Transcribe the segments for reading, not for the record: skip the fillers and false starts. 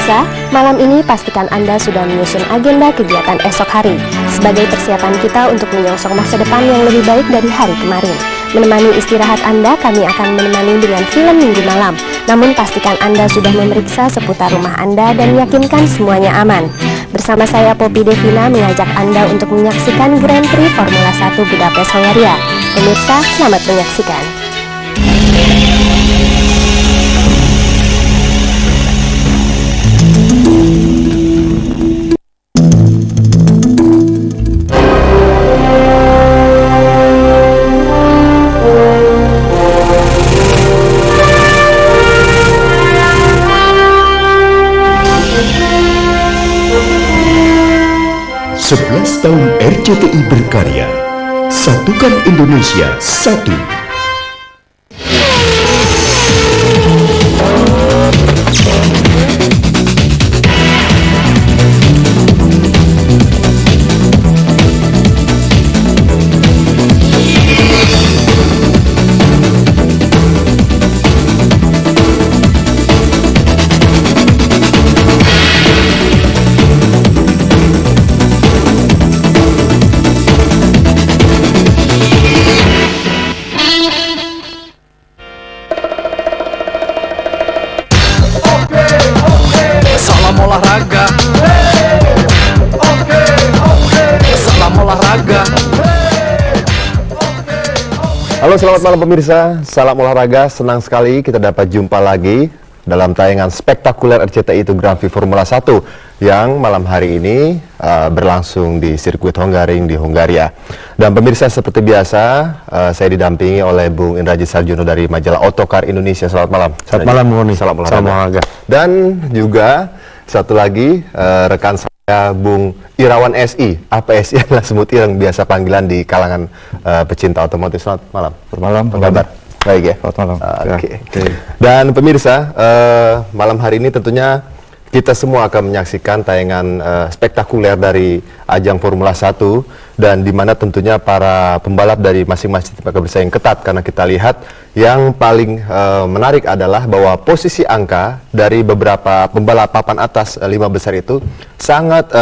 Pemirsa, malam ini pastikan Anda sudah menyusun agenda kegiatan esok hari sebagai persiapan kita untuk menyongsong masa depan yang lebih baik dari hari kemarin. Menemani istirahat Anda, kami akan menemani dengan film minggu malam. Namun pastikan Anda sudah memeriksa seputar rumah Anda dan yakinkan semuanya aman. Bersama saya Poppy Devina mengajak Anda untuk menyaksikan Grand Prix Formula 1 Budapest Hongaria. Pemirsa, selamat menyaksikan. 11 tahun RCTI berkarya, satukan Indonesia satu. Olahraga. Salam olahraga. Halo, selamat malam pemirsa. Salam olahraga. Senang sekali kita dapat jumpa lagi dalam tayangan spektakuler RCTI itu Grand Prix Formula 1 yang malam hari ini berlangsung di sirkuit Hungaroring di Hungaria. Dan pemirsa, seperti biasa saya didampingi oleh Bung Indrajit Sarjono dari majalah Autocar Indonesia. Selamat malam. Selamat malam, Bung Roni. Salam olahraga. Dan juga satu lagi rekan saya Bung Irawan SI, APSI adalah semut ireng biasa panggilan di kalangan pecinta otomotif. Selamat malam. Selamat malam. Apa kabar? Baik ya? Selamat malam. Oke. Dan pemirsa, malam hari ini tentunya kita semua akan menyaksikan tayangan spektakuler dari ajang Formula 1 dan di mana tentunya para pembalap dari masing-masing tim akan bersaing ketat, karena kita lihat yang paling menarik adalah bahwa posisi angka dari beberapa pembalap papan atas 5 besar itu sangat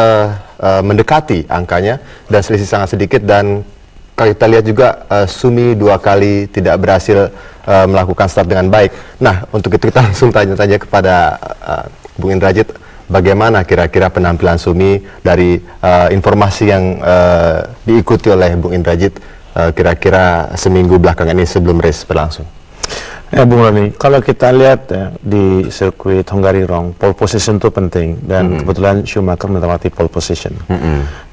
mendekati angkanya dan selisih sangat sedikit. Dan kalau kita lihat juga Sumi 2 kali tidak berhasil melakukan start dengan baik. Nah, untuk itu kita langsung tanya-tanya kepada Bung Indrajit, bagaimana kira-kira penampilan Sumi dari informasi yang diikuti oleh Bung Indrajit kira-kira seminggu belakangan ini sebelum race berlangsung? Ya, Bung Roni, kalau kita lihat ya, di sirkuit Hungaroring, pole position itu penting dan kebetulan Schumacher menempati pole position.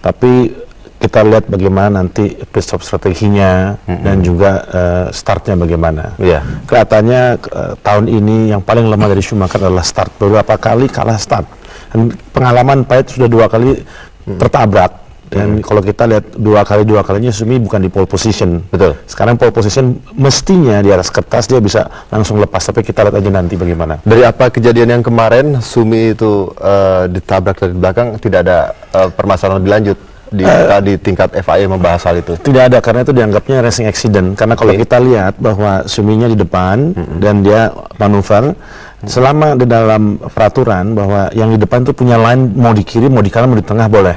Tapi kita lihat bagaimana nanti pit stop strateginya dan juga startnya bagaimana. Kelihatannya tahun ini yang paling lemah dari Schumacher adalah start. Beberapa kali kalah start. Dan pengalaman pahit sudah 2 kali tertabrak. Dan kalau kita lihat 2 kalinya Sumi bukan di pole position. Betul. Sekarang pole position mestinya di atas kertas dia bisa langsung lepas. Tapi kita lihat aja nanti bagaimana. Dari apa kejadian yang kemarin Sumi itu ditabrak dari belakang, tidak ada permasalahan lebih lanjut di tingkat FIA membahas hal itu? Tidak ada, karena itu dianggapnya racing accident. Karena kalau kita lihat bahwa Suminya di depan dan dia manuver, selama di dalam peraturan bahwa yang di depan itu punya line mau di kiri, mau di kanan, mau di tengah boleh.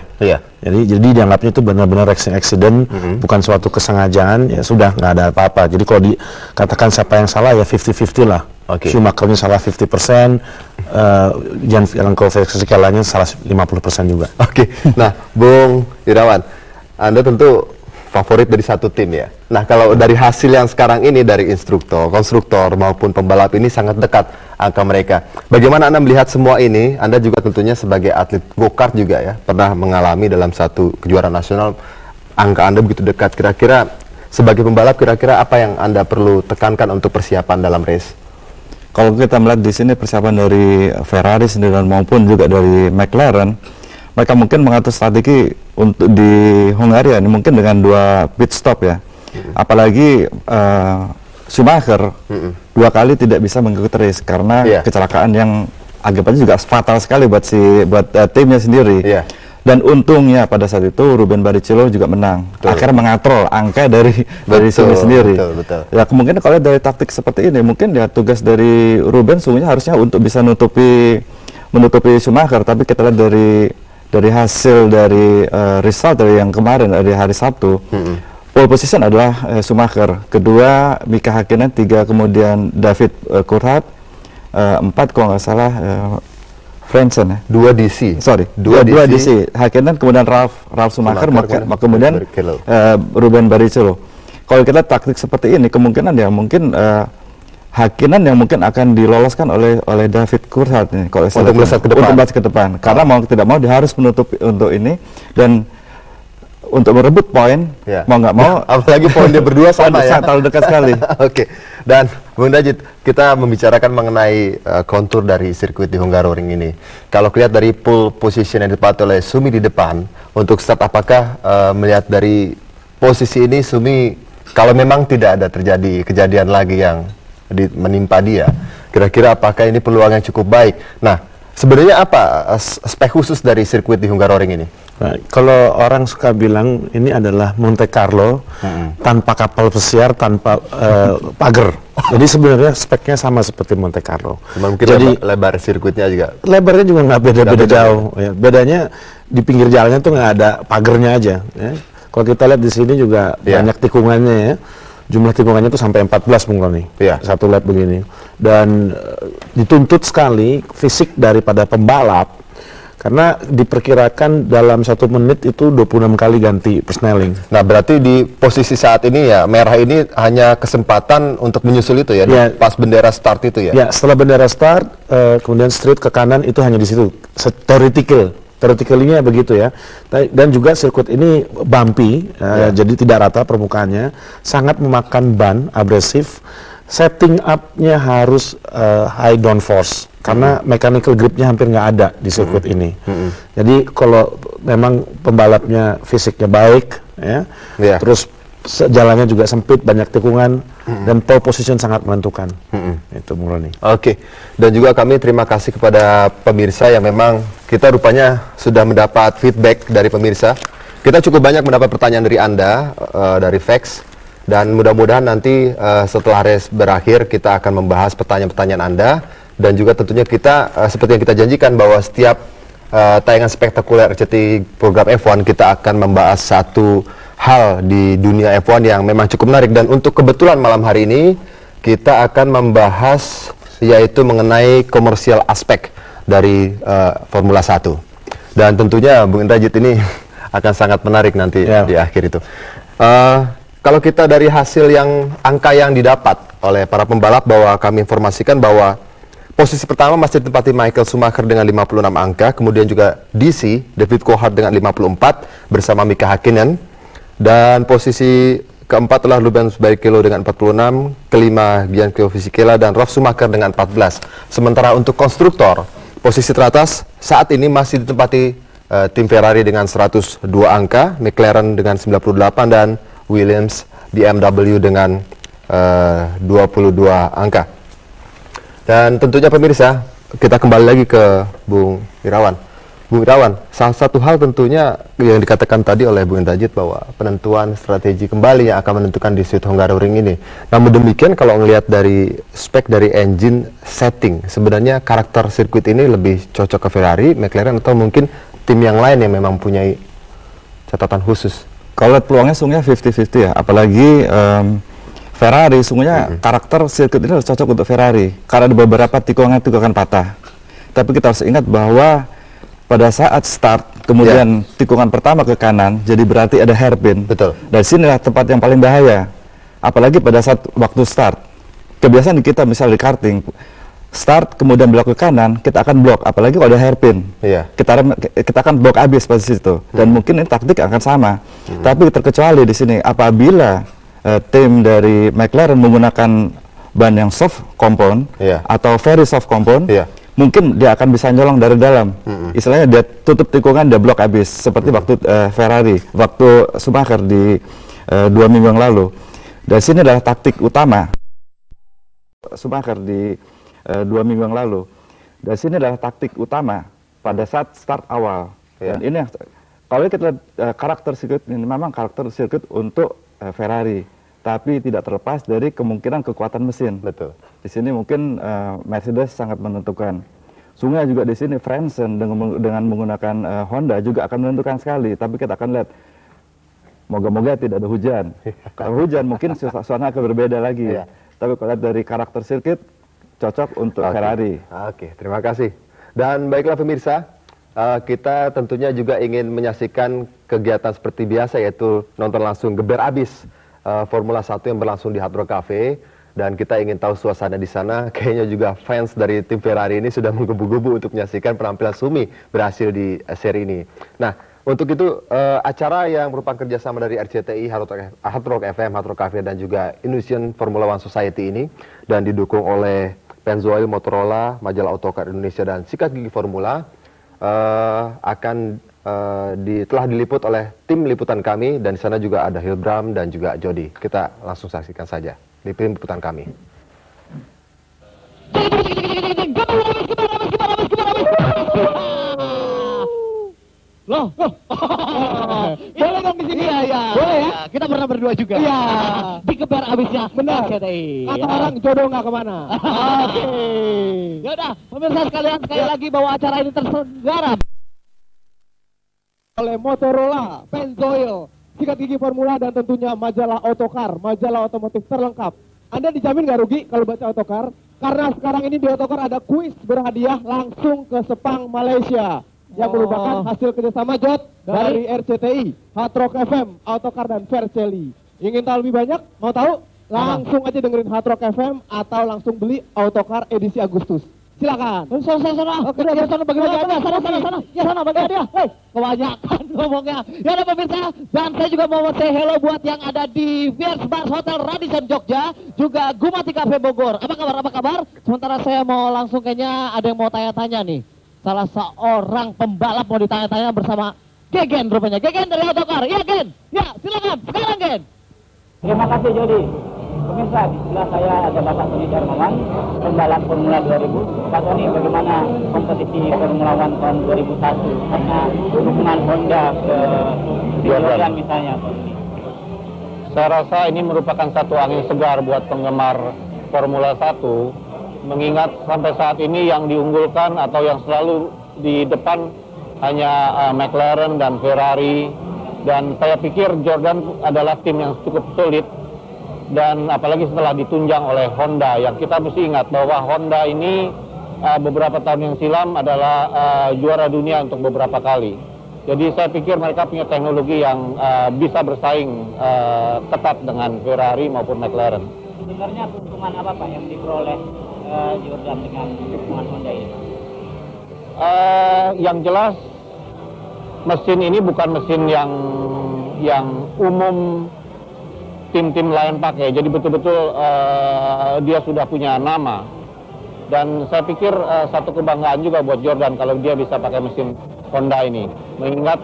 Jadi dianggapnya itu benar-benar racing accident, bukan suatu kesengajaan. Ya sudah, nggak ada apa-apa. Jadi kalau dikatakan siapa yang salah ya 50-50 lah. Schumacher-nya salah 50%, yang verifikasinya salah 50% juga. Nah, Bung Irawan, Anda tentu favorit dari satu tim ya. Nah, kalau dari hasil yang sekarang ini dari instruktur, konstruktor maupun pembalap ini sangat dekat angka mereka. Bagaimana Anda melihat semua ini? Anda juga tentunya sebagai atlet go-kart juga ya, pernah mengalami dalam satu kejuaraan nasional, angka Anda begitu dekat. Kira-kira sebagai pembalap, kira-kira apa yang Anda perlu tekankan untuk persiapan dalam race? Kalau kita melihat di sini persiapan dari Ferrari sendiri maupun juga dari McLaren, mereka mungkin mengatur strategi untuk di Hungaria ini mungkin dengan 2 pit stop ya. Apalagi Schumacher 2 kali tidak bisa mengikuti race karena kecelakaan yang akibatnya juga fatal sekali buat timnya sendiri. Dan untungnya pada saat itu Ruben Barrichello juga menang. Akhirnya mengatrol angka dari Sumi sendiri. Ya, kemungkinan kalau dari taktik seperti ini mungkin ya tugas dari Ruben sungguhnya harusnya untuk bisa nutupi menutupi Schumacher, tapi kita lihat dari hasil dari result dari yang kemarin dari hari Sabtu, pole position adalah Schumacher, kedua Mika Häkkinen, tiga kemudian David Coulthard, empat kalau nggak salah Frentzen ya, Dua DC. sorry, Dua dua DC. DC, Häkkinen, kemudian Ralf Schumacher, kemudian Barrichello. Ruben Barrichello. Kalau kita taktik seperti ini, kemungkinan ya mungkin Häkkinen yang mungkin akan diloloskan oleh David Coulthard nih, kalau Untuk melesat ke depan. Untuk melesat ke depan. Karena mau tidak mau dia harus menutup untuk ini, dan untuk merebut poin, Ya. mau nggak mau, Apalagi poin dia berdua sama ya. terlalu dekat sekali. Oke, dan Bung Dajit, kita membicarakan mengenai kontur dari sirkuit di Hungaroring ini. Kalau lihat dari pole position yang ditempati oleh Sumi di depan, untuk start apakah melihat dari posisi ini Sumi, kalau memang tidak ada terjadi kejadian lagi yang menimpa dia, kira-kira apakah ini peluang yang cukup baik? Nah, sebenarnya apa spek khusus dari sirkuit di Hungaroring ini? Nah, kalau orang suka bilang ini adalah Monte Carlo tanpa kapal pesiar, tanpa pagar. Jadi sebenarnya speknya sama seperti Monte Carlo. Cuma mungkin Jadi lebar sirkuitnya juga. lebarnya juga nggak beda-beda Nggak beda, jauh. Ya. Bedanya di pinggir jalannya tuh nggak ada pagernya aja. Ya. Kalau kita lihat di sini juga banyak tikungannya ya. Jumlah tikungannya tuh sampai 14 Bung Roni. Satu lap begini. Dan dituntut sekali fisik daripada pembalap. Karena diperkirakan dalam 1 menit itu 26 kali ganti persneling. Nah, berarti di posisi saat ini ya, merah ini hanya kesempatan untuk menyusul itu ya, pas bendera start itu ya? Ya, setelah bendera start, kemudian straight ke kanan itu hanya di situ. Theoretically-nya begitu ya. Dan juga sirkuit ini bumpy, jadi tidak rata permukaannya, sangat memakan ban, agresif. Setting up-nya harus high downforce karena mechanical grip-nya hampir nggak ada di sirkuit ini. Jadi kalau memang pembalapnya fisiknya baik, ya, terus jalannya juga sempit, banyak tikungan, dan pole position sangat menentukan. Itu Bung Roni. Oke, dan juga kami terima kasih kepada pemirsa yang memang kita rupanya sudah mendapat feedback dari pemirsa. Kita cukup banyak mendapat pertanyaan dari Anda, dari fax. Dan mudah-mudahan nanti setelah race berakhir kita akan membahas pertanyaan-pertanyaan Anda, dan juga tentunya kita seperti yang kita janjikan bahwa setiap tayangan spektakuler RCTI program F1 kita akan membahas satu hal di dunia F1 yang memang cukup menarik. Dan untuk kebetulan malam hari ini kita akan membahas yaitu mengenai komersial aspek dari Formula 1. Dan tentunya Bung Indrajit ini akan sangat menarik nanti di akhir itu. Kalau kita dari hasil angka yang didapat oleh para pembalap, bahwa kami informasikan bahwa posisi pertama masih ditempati Michael Schumacher dengan 56 angka, kemudian juga DC David Coulthard dengan 54 bersama Mika Häkkinen, dan posisi keempat adalah Rubens Barrichello dengan 46, kelima Bianco Fisichella dan Ralf Schumacher dengan 14. Sementara untuk konstruktor, posisi teratas saat ini masih ditempati tim Ferrari dengan 102 angka, McLaren dengan 98 dan Williams BMW dengan 22 angka. Dan tentunya pemirsa, kita kembali lagi ke Bung Irawan. Bung Irawan, salah satu hal tentunya yang dikatakan tadi oleh Bung Indrajit bahwa penentuan strategi kembali yang akan menentukan di Sirkuit Hungaroring ini. Namun demikian, kalau melihat dari spek dari engine setting, sebenarnya karakter sirkuit ini lebih cocok ke Ferrari, McLaren, atau mungkin tim yang lain yang memang punya catatan khusus? Kalau lihat peluangnya sungguhnya 50-50 ya, apalagi Ferrari sungguhnya karakter sirkuit ini cocok untuk Ferrari karena ada beberapa tikungan patah. Tapi kita harus ingat bahwa pada saat start kemudian tikungan pertama ke kanan, jadi berarti ada hairpin. Betul. Dan sinilah tempat yang paling bahaya, apalagi pada saat waktu start. Kebiasaan di kita misal di karting, start kemudian belok ke kanan, kita akan blok, apalagi kalau ada hairpin. Kita akan blok habis pada situ. Dan mungkin ini taktik akan sama. Tapi terkecuali di sini apabila tim dari McLaren menggunakan ban yang soft compound atau very soft compound, mungkin dia akan bisa nyolong dari dalam. Istilahnya dia tutup tikungan, dia blok habis seperti waktu Ferrari, waktu Schumacher di 2 minggu yang lalu. Dan sini adalah taktik utama Schumacher di 2 minggu yang lalu. Dan sini adalah taktik utama pada saat start awal. Dan ini kalau kita lihat karakter sirkuit ini memang karakter sirkuit untuk Ferrari, tapi tidak terlepas dari kemungkinan kekuatan mesin. Betul. Di sini mungkin Mercedes sangat menentukan. Sungai juga di sini, Frentzen dengan menggunakan Honda juga akan menentukan sekali. Tapi kita akan lihat, moga-moga tidak ada hujan. Kalau hujan mungkin suasana akan berbeda lagi. Tapi kalau lihat dari karakter sirkuit, cocok untuk Ferrari. Oke, terima kasih. Dan baiklah pemirsa, kita tentunya juga ingin menyaksikan kegiatan seperti biasa, yaitu nonton langsung geber abis Formula 1 yang berlangsung di Hard Rock Cafe. Dan kita ingin tahu suasana di sana. Kayaknya juga fans dari tim Ferrari ini sudah menggebu-gebu untuk menyaksikan penampilan Sumi berhasil di seri ini. Nah, untuk itu acara yang merupakan kerjasama dari RCTI, Hard Rock FM, Hard Rock Cafe, dan juga Indonesian Formula One Society ini, dan didukung oleh Pennzoil, Motorola, Majalah Autocar Indonesia, dan Sikat Gigi Formula, telah diliput oleh tim liputan kami, dan di sana juga ada Hilbram dan juga Jody. Kita langsung saksikan saja di tim liputan kami. Loh, boleh dong di sini? Iya. Boleh ya? Kita pernah berdua juga. Iya. Di geber abisnya. Benar. Kata orang jodoh nggak kemana. Oke. Yaudah, pemirsa sekalian, sekali lagi bahwa acara ini terselenggara oleh Motorola, Pennzoil, Sikat Gigi Formula, dan tentunya Majalah Autocar, majalah otomotif terlengkap. Anda dijamin nggak rugi kalau baca Autocar, karena sekarang ini di Autocar ada kuis berhadiah langsung ke Sepang, Malaysia, yang merupakan hasil kerjasama Jod dari RCTI, Hard Rock FM, Autocar, dan Vercelli. Ingin tahu lebih banyak? Mau tahu? Langsung aja dengerin Hard Rock FM atau langsung beli Autocar edisi Agustus. Silakan. Sana. Oke, ya sana bagi hadiah. Sana. Ya sana bagi hadiah. Hei, kebanyakan ngomongnya. Ya udah pemirsa, dan saya juga mau say hello buat yang ada di Viers Bar Hotel Radisson Jogja, juga Gumati Cafe Bogor. Apa kabar? Sementara saya mau langsung, kayaknya ada yang mau tanya-tanya nih. Salah seorang pembalap mau ditanya-tanya bersama Gegen rupanya. Gegen dari Autocar. Ya Gen. Ya, silakan. Sekarang Gen. Terima kasih Jody. Pemirsa, di sebelah saya ada Bapak Tony Darmawan, pembalap Formula 2000. Pak Tony, bagaimana kompetisi Formula One tahun 2001 karena dukungan Honda ke Jordan misalnya, Tony? Saya rasa ini merupakan satu angin segar buat penggemar Formula 1, mengingat sampai saat ini yang diunggulkan atau yang selalu di depan hanya McLaren dan Ferrari, dan saya pikir Jordan adalah tim yang cukup sulit. Dan apalagi setelah ditunjang oleh Honda, yang kita mesti ingat bahwa Honda ini beberapa tahun yang silam adalah juara dunia untuk beberapa kali. Jadi saya pikir mereka punya teknologi yang bisa bersaing ketat dengan Ferrari maupun McLaren. Sebenarnya keuntungan apa Pak yang diperoleh Jordan dengan dukungan Honda ini? Yang jelas mesin ini bukan mesin yang umum tim-tim lain pakai, jadi betul-betul dia sudah punya nama. Dan saya pikir satu kebanggaan juga buat Jordan kalau dia bisa pakai mesin Honda ini. Mengingat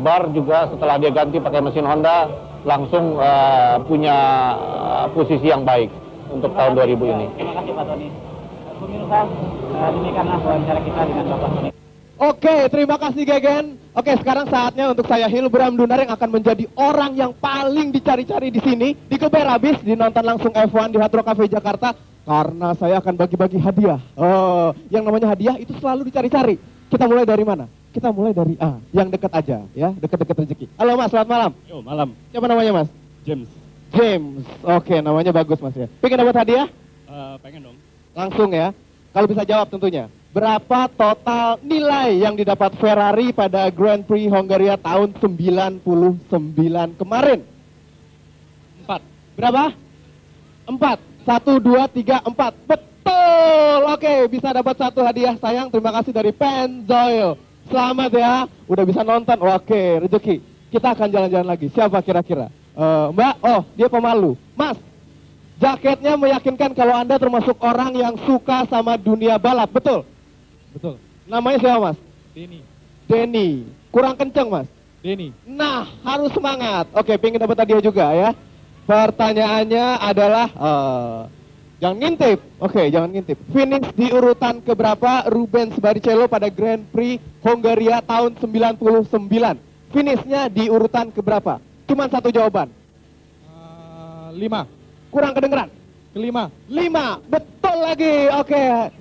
Bar juga setelah dia ganti pakai mesin Honda langsung punya posisi yang baik untuk tahun 2000 ini. Terima kasih Pak Tony. Pemirsa, demikianlah wawancara kita dengan Bapak Tony. Oke, terima kasih Gegen. Oke, sekarang saatnya untuk saya Hilbram Dunar yang akan menjadi orang yang paling dicari-cari di sini, di geber abis, di nonton langsung F1 di Hard Rock Cafe Jakarta, karena saya akan bagi-bagi hadiah. Oh, yang namanya hadiah itu selalu dicari-cari. Kita mulai dari mana? Kita mulai dari yang dekat aja, ya, dekat-dekat rezeki. Halo Mas, selamat malam. Yo, malam. Siapa namanya Mas? James. James. Oke, namanya bagus Mas ya. Pengen dapat hadiah? Pengen dong. Langsung ya. Kalau bisa jawab tentunya. Berapa total nilai yang didapat Ferrari pada Grand Prix Hongaria tahun 99 kemarin? 4. Berapa? 4. 1, 2, 3, 4. Betul. Oke, bisa dapat satu hadiah sayang. Terima kasih dari Pennzoil. Selamat ya. Udah bisa nonton. Oke, rezeki. Kita akan jalan-jalan lagi. Siapa kira-kira? Mbak, oh dia pemalu. Mas, jaketnya meyakinkan kalau Anda termasuk orang yang suka sama dunia balap. Betul? Betul. Namanya siapa Mas? Denny. Denny. Kurang kenceng Mas? Denny. Nah, harus semangat. Oke, pengen dapat hadiah juga ya. Pertanyaannya adalah, jangan ngintip. Oke, jangan ngintip. Finish di urutan keberapa Rubens Barrichello pada Grand Prix Hongaria tahun 99? Finishnya di urutan keberapa? Cuman satu jawaban. 5. Kurang kedengeran? Kelima. 5. Betul lagi. Oke.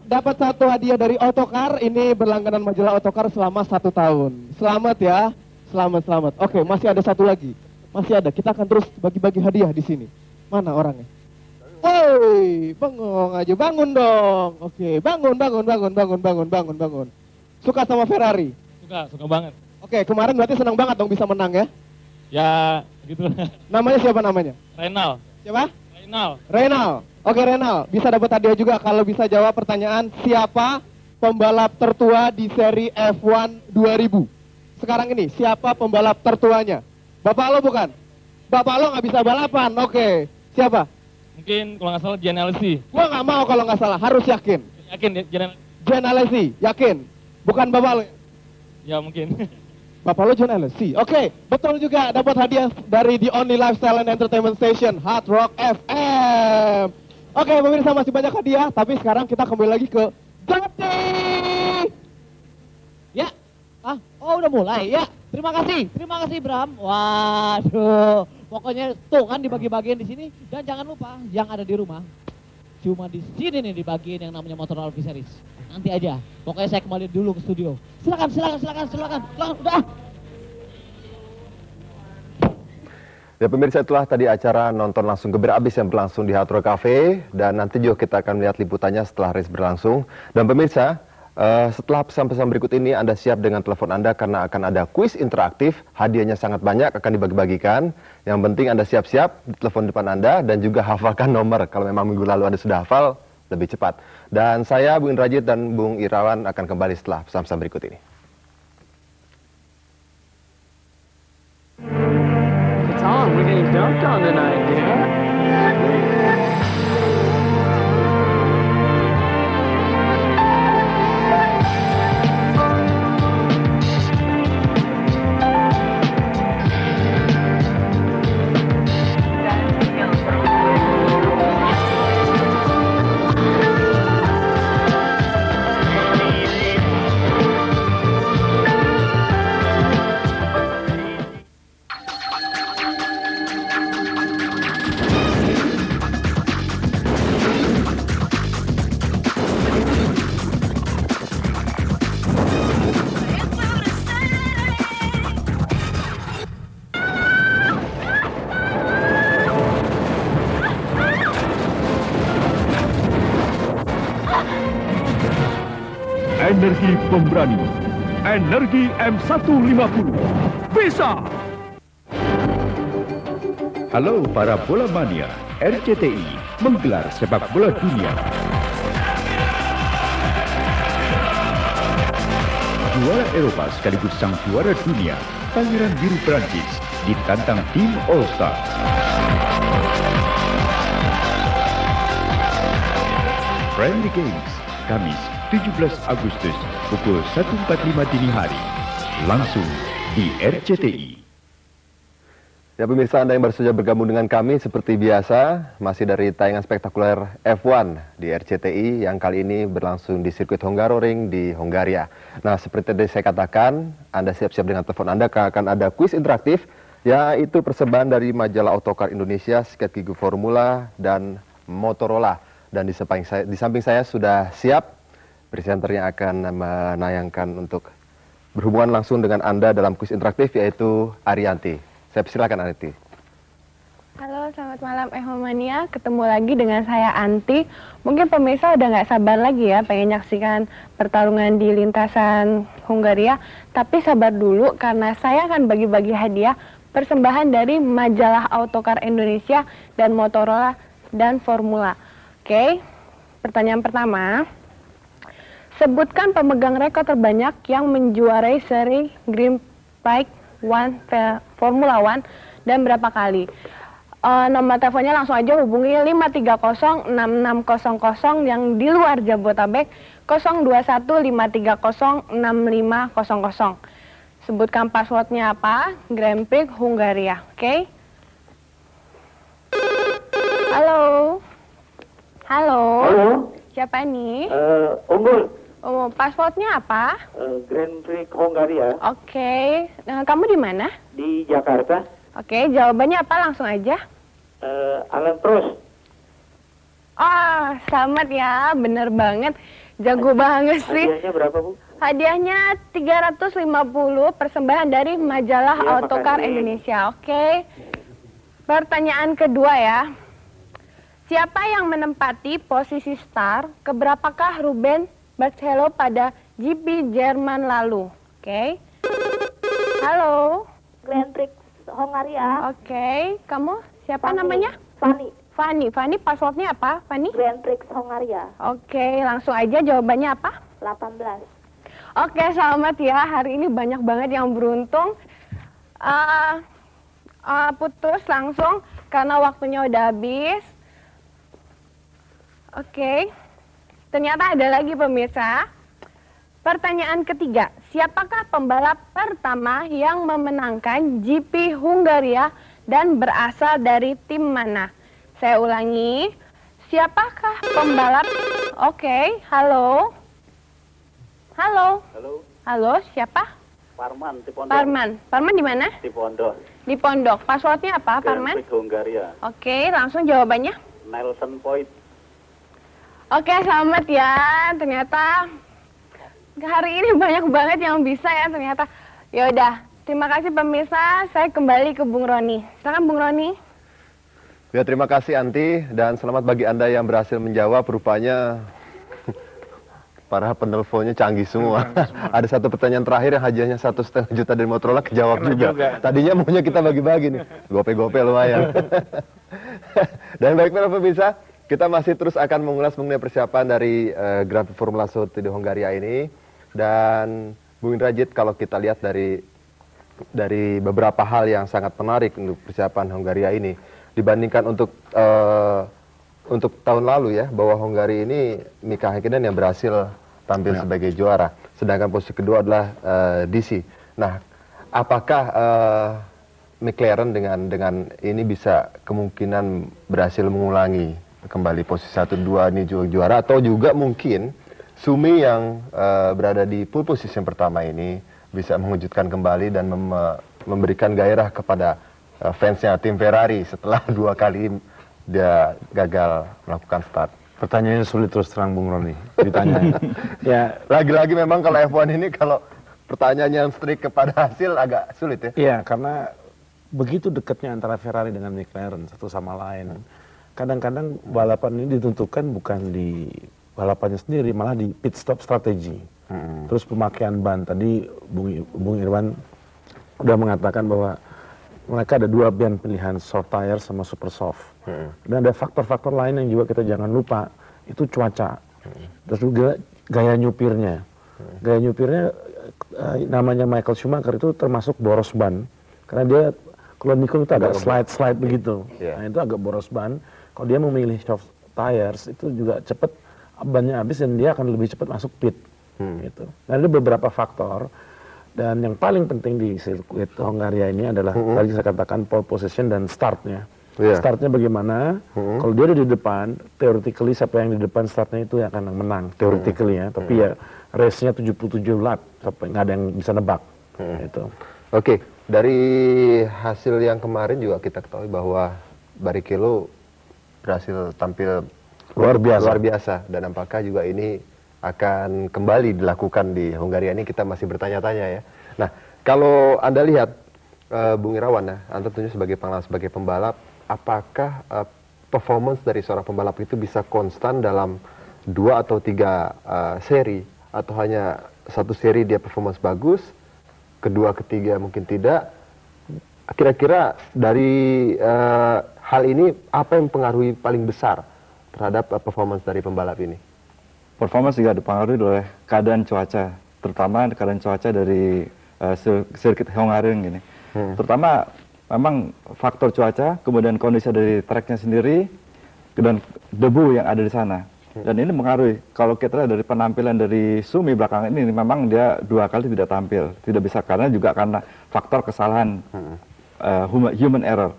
dapat satu hadiah dari Otokar. Ini berlangganan majalah Otokar selama 1 tahun. Selamat ya. Selamat. Oke, masih ada satu lagi. Masih ada. Kita akan terus bagi-bagi hadiah di sini. Mana orangnya? Woi, bengong aja. Bangun dong. Oke, bangun. Suka sama Ferrari? Suka banget. Oke, kemarin berarti senang banget dong bisa menang ya? Ya, gitu. Namanya siapa namanya? Renal. Siapa? Renal. Oke, Renal. Bisa dapat hadiah juga kalau bisa jawab pertanyaan siapa pembalap tertua di seri F1 2000. Sekarang ini, siapa pembalap tertuanya? Bapak lo bukan? Bapak lo nggak bisa balapan, oke. Siapa? Mungkin kalau nggak salah Jan Alesi. Gua nggak mau kalau nggak salah, harus yakin. Yakin Jan Alesi, yakin? Bukan bapak lo? Ya mungkin. Bapak lo John Alesi. Oke, betul juga dapat hadiah dari The Only Lifestyle and Entertainment Station, Hard Rock FM. Oke, pemirsa masih banyak hadiah, tapi sekarang kita kembali lagi ke Jati. Ya, udah mulai ya. Terima kasih Bram. Waduh, pokoknya tuh kan dibagi-bagiin di sini dan jangan lupa yang ada di rumah. Cuma di sini nih dibagiin yang namanya Motor Alfi Series. Nanti aja. Pokoknya saya kembali dulu ke studio. Silakan. Udah. Ya pemirsa, itulah tadi acara nonton langsung geber abis yang berlangsung di Hard Rock Cafe, dan nanti juga kita akan melihat liputannya setelah race berlangsung. Dan pemirsa, setelah pesan-pesan berikut ini Anda siap dengan telepon Anda karena akan ada kuis interaktif, hadiahnya sangat banyak akan dibagi-bagikan. Yang penting Anda siap-siap di telepon depan Anda dan juga hafalkan nomor. Kalau memang minggu lalu Anda sudah hafal, lebih cepat. Dan saya, Bung Indrajit dan Bung Irawan akan kembali setelah pesan-pesan berikut ini. It's on. We're getting dunked on tonight, yeah? Energi pemberani, energi M150, bisa! Halo para bola mania, RCTI menggelar sepak bola dunia. Juara Eropa sekaligus sang juara dunia, Pangeran Biru Prancis, ditantang tim All Star. Friendly Games, Kamis 17 Agustus pukul 1.45 dini hari, langsung di RCTI. Ya pemirsa, Anda yang baru saja bergabung dengan kami seperti biasa, masih dari tayangan spektakuler F1 di RCTI yang kali ini berlangsung di sirkuit Hungaroring di Hongaria. Nah, seperti tadi saya katakan, Anda siap-siap dengan telepon Anda, akan ada kuis interaktif, yaitu persembahan dari majalah Autocar Indonesia, Sikat Gigi Formula, dan Motorola. Dan di samping saya sudah siap presenter yang akan menayangkan untuk berhubungan langsung dengan Anda dalam kuis interaktif, yaitu Arianti. Saya persilakan Arianti. Halo, selamat malam Ehomania. Ketemu lagi dengan saya Anti. Mungkin pemirsa udah nggak sabar lagi ya pengen nyaksikan pertarungan di lintasan Hungaria. Tapi sabar dulu karena saya akan bagi-bagi hadiah persembahan dari majalah Autocar Indonesia dan Motorola dan Formula. Oke, pertanyaan pertama. Sebutkan pemegang rekor terbanyak yang menjuarai seri Grand Prix Formula One dan berapa kali? Nomor teleponnya langsung aja hubungi 530-6600 yang di luar Jabodetabek 021-530-6500. Sebutkan passwordnya apa? Grand Prix Hungaria, oke? Halo? Halo? Halo? Siapa nih? Unggul. Oh, passwordnya apa? Grand Prix Hungaria. Oke. Kamu di mana? Di Jakarta. Oke, jawabannya apa? Langsung aja. Alan Prost. Wah, selamat ya, bener banget. Jago banget sih. Hadiahnya berapa, Bu? Hadiahnya 350 persembahan dari majalah Iya, Autocar makasih. Indonesia. Oke. Pertanyaan kedua ya. Siapa yang menempati posisi start? Keberapakah Ruben Barrichello pada GP Jerman lalu? Oke. Halo. Grand Prix Hongaria. Oke. Kamu siapa Fanny. namanya? Fanny. Fanny, passwordnya apa, Fanny? Grand Prix Hongaria. Oke, langsung aja jawabannya apa? 18. Oke, selamat ya. Hari ini banyak banget yang beruntung. Putus langsung karena waktunya udah habis. Oke. Ternyata ada lagi pemirsa. Pertanyaan ketiga, siapakah pembalap pertama yang memenangkan GP Hungaria dan berasal dari tim mana? Saya ulangi, siapakah pembalap? Oke, halo. Halo. Halo, Halo, siapa? Parman di Pondok. Parman di mana? Di Pondok. Di Pondok. Passwordnya apa, Grand Parman? Prix Hongaria. Oke, langsung jawabannya. Nelson Point. Oke, selamat ya. Ternyata hari ini banyak banget yang bisa ya ternyata. Ya udah, terima kasih pemirsa. Saya kembali ke Bung Roni. Silakan Bung Roni. Ya, terima kasih Anti, dan selamat bagi Anda yang berhasil menjawab. Rupanya para penelponnya canggih semua. Ada satu pertanyaan terakhir yang hadiahnya 1,5 juta dari Motorola kejawab juga. Tadinya maunya kita bagi-bagi nih. Gope-gope lumayan. Dan baik para pemirsa, kita masih terus akan mengulas mengenai persiapan dari Grand Prix Formula 1 di Hongaria ini. Dan Bung Indrajit, kalau kita lihat dari beberapa hal yang sangat menarik untuk persiapan Hongaria ini, dibandingkan untuk tahun lalu ya, bahwa Hongaria ini Mika Häkkinen yang berhasil tampil sebagai juara, sedangkan posisi kedua adalah DC. Nah, apakah McLaren dengan ini bisa kemungkinan berhasil mengulangi kembali posisi 1, 2 ini juara, atau juga mungkin Sumi yang berada di pole position pertama ini bisa mengejutkan kembali dan memberikan gairah kepada fansnya tim Ferrari setelah 2 kali dia gagal melakukan start. Pertanyaannya sulit terus terang Bung Roni ditanya. Ya, lagi-lagi memang kalau F1 ini kalau pertanyaan yang strict kepada hasil agak sulit ya. Iya, karena begitu dekatnya antara Ferrari dengan McLaren satu sama lain. Kadang-kadang balapan ini ditentukan bukan di balapannya sendiri, malah di pit stop strategi. Terus pemakaian ban, tadi Bung Irwan udah mengatakan bahwa mereka ada 2 ban pilihan, soft tire sama super soft. Dan ada faktor-faktor lain yang juga kita jangan lupa, itu cuaca. Terus juga gaya nyupirnya. Gaya nyupirnya namanya Michael Schumacher itu termasuk boros ban. Karena dia kalau nikung itu agak slide begitu. Nah itu agak boros ban. Kalau dia memilih soft tires itu juga cepat bannya habis dan dia akan lebih cepat masuk pit. Gitu. Dan ada beberapa faktor. Dan yang paling penting di sirkuit Hongaria ini adalah tadi saya katakan pole position dan startnya. Startnya bagaimana? Kalau dia ada di depan, theoretically siapa yang di depan startnya itu yang akan menang, theoretically ya. Tapi ya race-nya 77 lap, sampai nggak ada yang bisa nebak. Gitu. Oke, dari hasil yang kemarin juga kita ketahui bahwa Barrichello berhasil tampil luar biasa. Dan apakah juga ini akan kembali dilakukan di Hongaria ini, kita masih bertanya-tanya ya. Nah, kalau Anda lihat Bung Irawan ya, Anda tentunya sebagai pengalaman sebagai pembalap, apakah performance dari seorang pembalap itu bisa konstan dalam 2 atau 3 seri, atau hanya 1 seri dia performance bagus, kedua, ketiga mungkin tidak? Kira-kira dari hal ini apa yang mempengaruhi paling besar terhadap performance dari pembalap ini? Performance juga dipengaruhi oleh keadaan cuaca, terutama keadaan cuaca dari sirkuit Hongaria ini. Terutama memang faktor cuaca, kemudian kondisi dari tracknya sendiri, dan debu yang ada di sana. Dan ini mengaruhi. Kalau kita lihat dari penampilan dari Sumi belakangan ini, memang dia 2 kali tidak tampil, tidak bisa karena faktor kesalahan human error.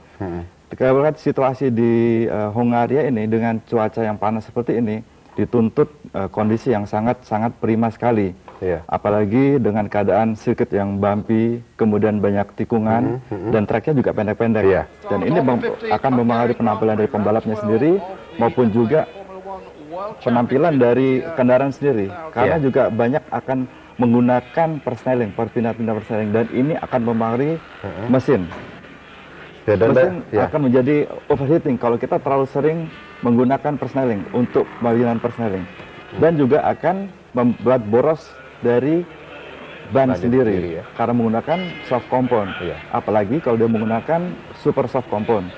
Kita lihat situasi di Hongaria ini dengan cuaca yang panas seperti ini, dituntut kondisi yang sangat prima sekali. Apalagi dengan keadaan sirkuit yang bumpy, kemudian banyak tikungan, dan tracknya juga pendek-pendek. Dan ini akan mempengaruhi penampilan dari pembalapnya sendiri, maupun juga penampilan dari kendaraan sendiri, karena juga banyak akan menggunakan persneling, perpindah-pindah persneling, dan ini akan mempengaruhi mesin. Mesin akan menjadi overheating kalau kita terlalu sering menggunakan persneling untuk pemilihan persneling, dan juga akan membuat boros dari ban sendiri karena menggunakan soft compound, apalagi kalau dia menggunakan super soft compound.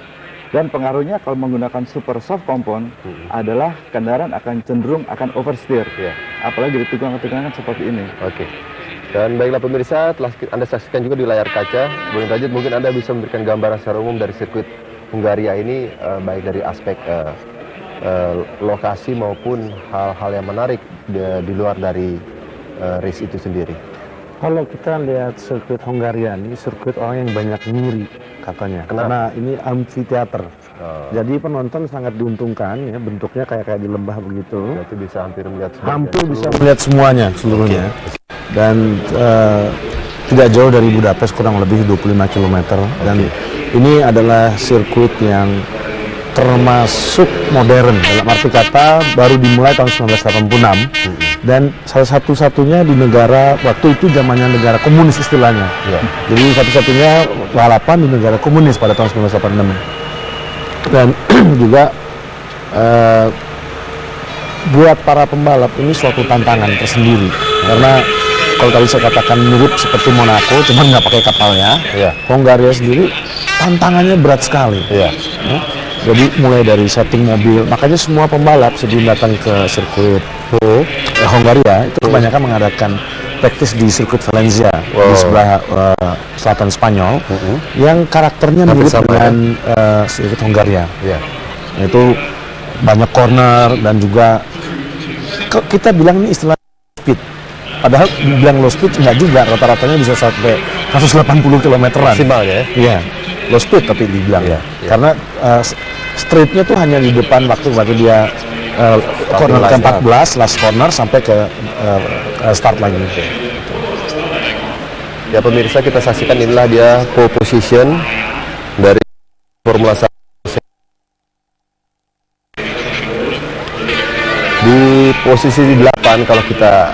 Dan pengaruhnya kalau menggunakan super soft compound adalah kendaraan akan cenderung akan oversteer, apalagi di tikungan-tikungan seperti ini. Oke. Dan baiklah pemirsa, telah Anda saksikan juga di layar kaca. Bung Indrajit, mungkin Anda bisa memberikan gambaran secara umum dari sirkuit Hungaria ini, baik dari aspek lokasi maupun hal-hal yang menarik di luar dari race itu sendiri. Kalau kita lihat sirkuit Hungaria ini, sirkuit orang yang banyak ngiri katanya. Karena ini amphitheater. Jadi penonton sangat diuntungkan ya, bentuknya kayak di lembah begitu. Berarti bisa hampir melihat bisa melihat semuanya seluruhnya. Dan tidak jauh dari Budapest, kurang lebih 25 km. Dan ini adalah sirkuit yang termasuk modern, dalam arti kata baru dimulai tahun 1986 dan salah satu-satunya di negara waktu itu zamannya negara komunis istilahnya. Jadi satu-satunya balapan di negara komunis pada tahun 1986. Dan juga buat para pembalap ini suatu tantangan tersendiri, karena kalau tadi saya katakan mirip seperti Monaco, cuman nggak pakai kapalnya. Hungaria sendiri tantangannya berat sekali. Jadi mulai dari setting mobil, makanya semua pembalap sebelum datang ke sirkuit Hungaria itu kebanyakan mengadakan praktis di sirkuit Valencia di sebelah selatan Spanyol, yang karakternya mirip dengan sirkuit Hungaria. Itu banyak corner dan juga kita bilang ini istilah speed. Padahal bilang low speed enggak juga, rata-ratanya bisa sampai 180 km/an. Maksimalnya ya? Iya, low speed tapi dibilang karena streetnya tuh hanya di depan waktu dia corner ke-14, last corner sampai ke start lagi. Ya pemirsa, kita saksikan inilah dia pole position dari Formula 1. Di posisi 8 kalau kita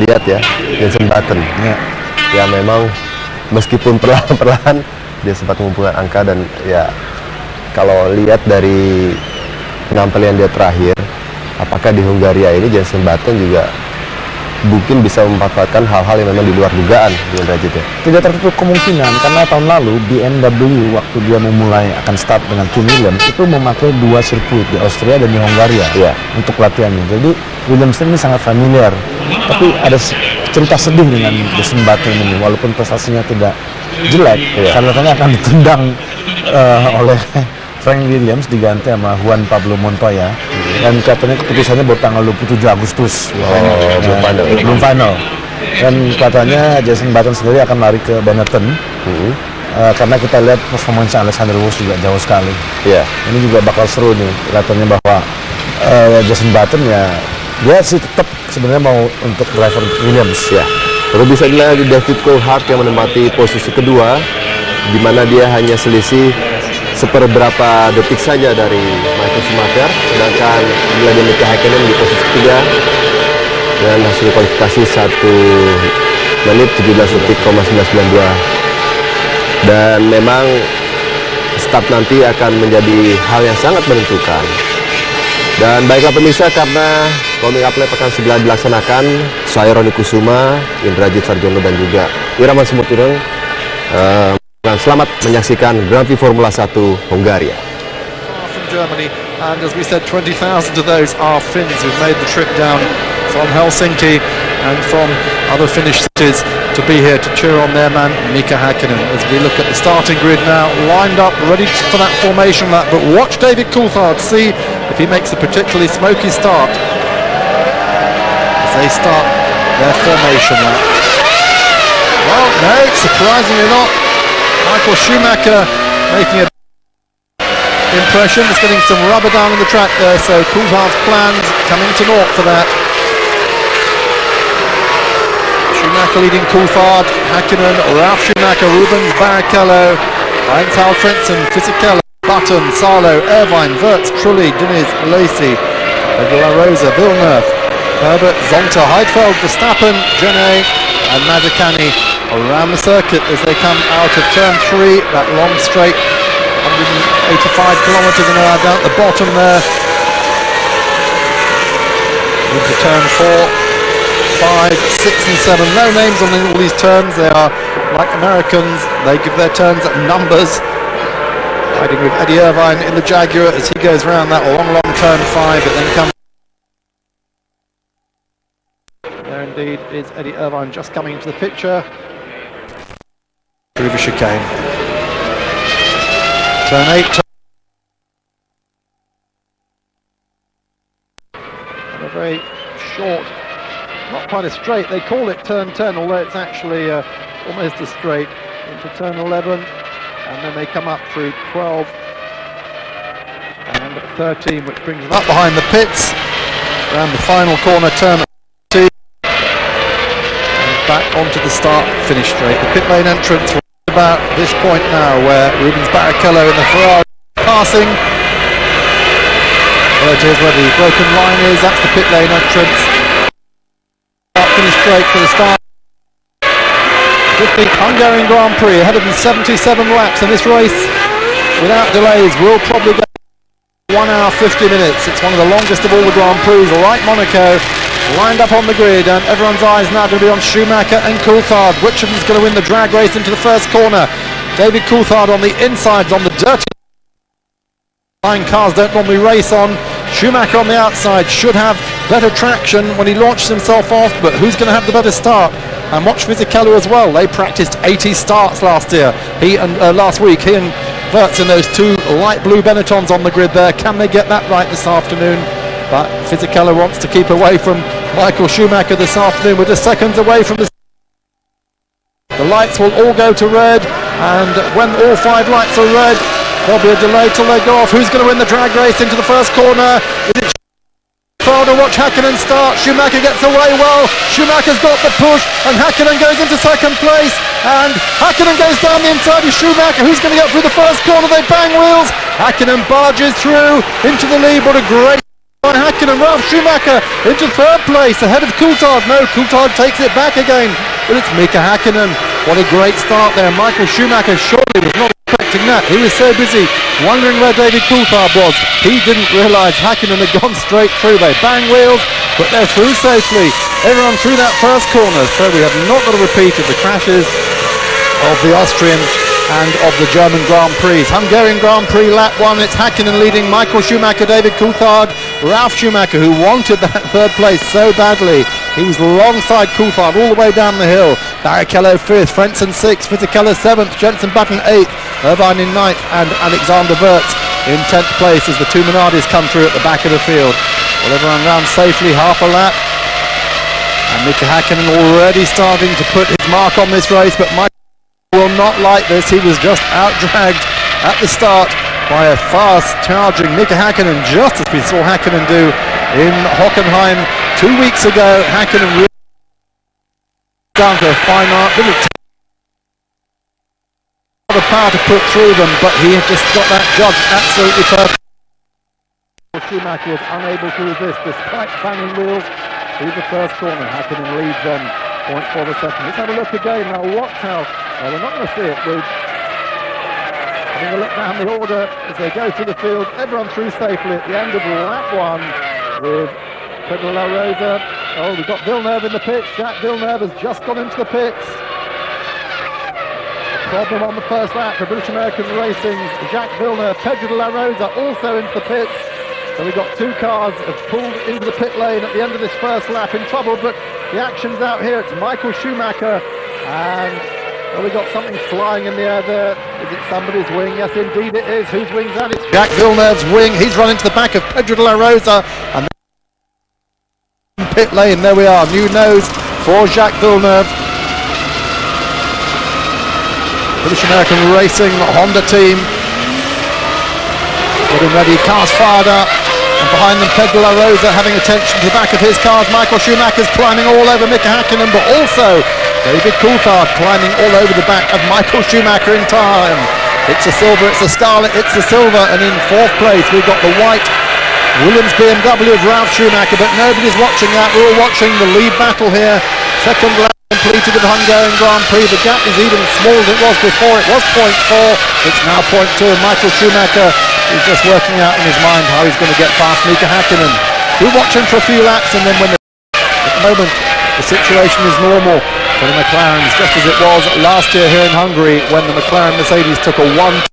lihat ya, Jenson Button. Ya memang meskipun perlahan-perlahan dia sempat mengumpulkan angka, dan ya kalau lihat dari penampilan dia terakhir, apakah di Hungaria ini Jenson Button juga mungkin bisa memanfaatkan hal-hal yang memang di luar dugaan, Indrajit ya? Tidak tertutup kemungkinan, karena tahun lalu BMW waktu dia memulai akan start dengan Tim Williams itu memakai dua sirkuit di Austria dan di Hungaria untuk latihannya. Jadi Williams ini sangat familiar. Tapi ada cerita sedih dengan Jenson Button ini, walaupun prestasinya tidak jelek, karena katanya akan ditendang oleh Frank Williams diganti sama Juan Pablo Montoya, dan katanya keputusannya baru tanggal 27 Agustus. Belum final. Dan katanya Jenson Button sendiri akan lari ke Benetton, karena kita lihat performance Alexander Wurz juga jauh sekali. Ini juga bakal seru nih, katanya bahwa Jenson Button ya dia sih tetap sebenarnya mau untuk driver Williams Lalu bisa dilihat David Coulthard yang menempati posisi kedua, di mana dia hanya selisih seperberapa detik saja dari Michael Schumacher, sedangkan bila dia Mika Häkkinen di posisi ketiga dengan hasil kualifikasi 1 menit 17,992. Dan memang start nanti akan menjadi hal yang sangat menentukan. Dan baiklah pemirsa, karena warming up lap akan segera dilaksanakan, saya Roni Kusuma, Indrajit Sarjono dan juga Iraman Semurtuneng, selamat menyaksikan Grand Prix Formula 1 Hungaria. From Germany, and as we said, 20,000 of those are Finns who've made the trip down from Helsinki and from other Finnish cities to be here to cheer on their man Mika Häkkinen. As we look at the starting grid now, lined up, ready for that formation lap. But watch David Coulthard, see if he makes a particularly smoky start as they start their formation lap. Well, no, surprisingly not. Michael Schumacher making a impression. It's getting some rubber down on the track there, so Coulthard's plans coming to naught for that. Schumacher leading Coulthard, Häkkinen, Ralf Schumacher, Rubens Barrichello, Heinz-Harald Frentzen, Fisichella, Button, Salo, Irvine, Wirtz, Trulli, Diniz, Lacey, De La Rosa, Villeneuve, Herbert, Zonta, Heidfeld, Verstappen, Genet and Mazzacani around the circuit as they come out of turn 3, that long straight, 185 kilometres an hour down at the bottom there. Into turn 4, 5, 6 and 7. No names on all these turns. They are like Americans. They give their turns at numbers. Riding with Eddie Irvine in the Jaguar as he goes round that long turn 5. It then comes. There indeed is Eddie Irvine just coming into the picture. Through the chicane. Turn 8. And a very short, not quite a straight. They call it turn 10, although it's actually almost a straight into turn 11. And then they come up through 12 and 13, which brings them up behind the pits. Around the final corner, turn 2. And back onto the start-finish straight. The pit lane entrance right about this point now, where Rubens Barrichello in the Ferrari passing. There it is, where the broken line is. That's the pit lane entrance. Finish straight for the start. 15th Hungarian Grand Prix, ahead of them 77 laps, and this race, without delays, will probably go 1 hour 50 minutes. It's one of the longest of all the Grand Prix, right Monaco, lined up on the grid, and everyone's eyes now going to be on Schumacher and Coulthard. Which of them's going to win the drag race into the first corner? David Coulthard on the insides, on the dirty line cars don't normally race on. Schumacher on the outside should have better traction when he launches himself off, but who's going to have the better start? And watch Fisichella as well. They practiced 80 starts last year. Last week, he and Wirtz in those 2 light blue Benettons on the grid there. Can they get that right this afternoon? But Fisichella wants to keep away from Michael Schumacher this afternoon. We're just seconds away from the lights will all go to red, and when all 5 lights are red, there'll be a delay till they go off. Who's going to win the drag race into the first corner? Is it Schumacher? Watch Häkkinen start. Schumacher gets away well. Schumacher's got the push, and Häkkinen goes into second place. And Häkkinen goes down the inside of Schumacher. Who's going to get through the first corner? They bang wheels. Häkkinen barges through into the lead. What a great by Häkkinen. Ralf Schumacher into third place ahead of Coulthard. No, Coulthard takes it back again, but it's Mika Häkkinen. What a great start there. Michael Schumacher surely was not expecting that. He was so busy wondering where David Coulthard was. He didn't realise Häkkinen had gone straight through. They bang wheels, but they're through safely. Everyone through that first corner, so we have not got a repeat of the crashes of the Austrian and of the German Grand Prix. Hungarian Grand Prix lap 1, it's Häkkinen leading, Michael Schumacher, David Coulthard, Ralf Schumacher, who wanted that third place so badly. He was alongside Coulthard all the way down the hill. Barrichello 5th, Frentzen 6th, Fisichella 7th, Jenson Button 8th, Irvine in 9th, and Alexander Wirtz in 10th place as the 2 Minardis come through at the back of the field. Well, everyone round safely, half a lap. And Mika Häkkinen already starting to put his mark on this race, but Mike will not like this. He was just out-dragged at the start by a fast-charging Mika Häkkinen, just as we saw Häkkinen do in Hockenheim 2 weeks ago. Häkkinen really down to a fine art, little the power to put through them, but he had just got that judge absolutely perfect. Schumacher was unable to resist despite banging wheels through the first corner. Häkkinen leads them 0.4 seconds. Let's have a look again now. Watch how we're not going to see it. We're having a look down the order as they go through the field. Everyone through safely at the end of lap 1 with Pedro La Rosa. Oh, we've got Villeneuve in the pits. Jacques Villeneuve has just gone into the pits. Problem on the first lap for British American Racing. Jacques Villeneuve, Pedro La Rosa also into the pits. So we've got 2 cars have pulled into the pit lane at the end of this first lap in trouble, but the action's out here. It's Michael Schumacher, and well, we've got something flying in the air there. Is it somebody's wing? Yes, indeed it is. Whose wing's that? It's Jacques Villeneuve's wing. He's run into the back of Pedro de la Rosa, and pit lane, there we are. New nose for Jacques Villeneuve. British American Racing Honda team getting ready, cars fired up, and behind them Pedro La Rosa having attention to the back of his cars. Michael Schumacher's climbing all over Mika Häkkinen, but also David Coulthard climbing all over the back of Michael Schumacher in time. It's a silver, it's a scarlet, it's a silver, and in 4th place we've got the white Williams BMW of Ralf Schumacher, but nobody's watching that. We're all watching the lead battle here. Second lap completed of the Hungarian Grand Prix. The gap is even smaller than it was before. It was 0.4. It's now 0.2. Michael Schumacher is just working out in his mind how he's going to get past Mika Häkkinen. We'll watch him for a few laps, and then when at the moment the situation is normal for the McLarens, just as it was last year here in Hungary when the McLaren Mercedes took a 1.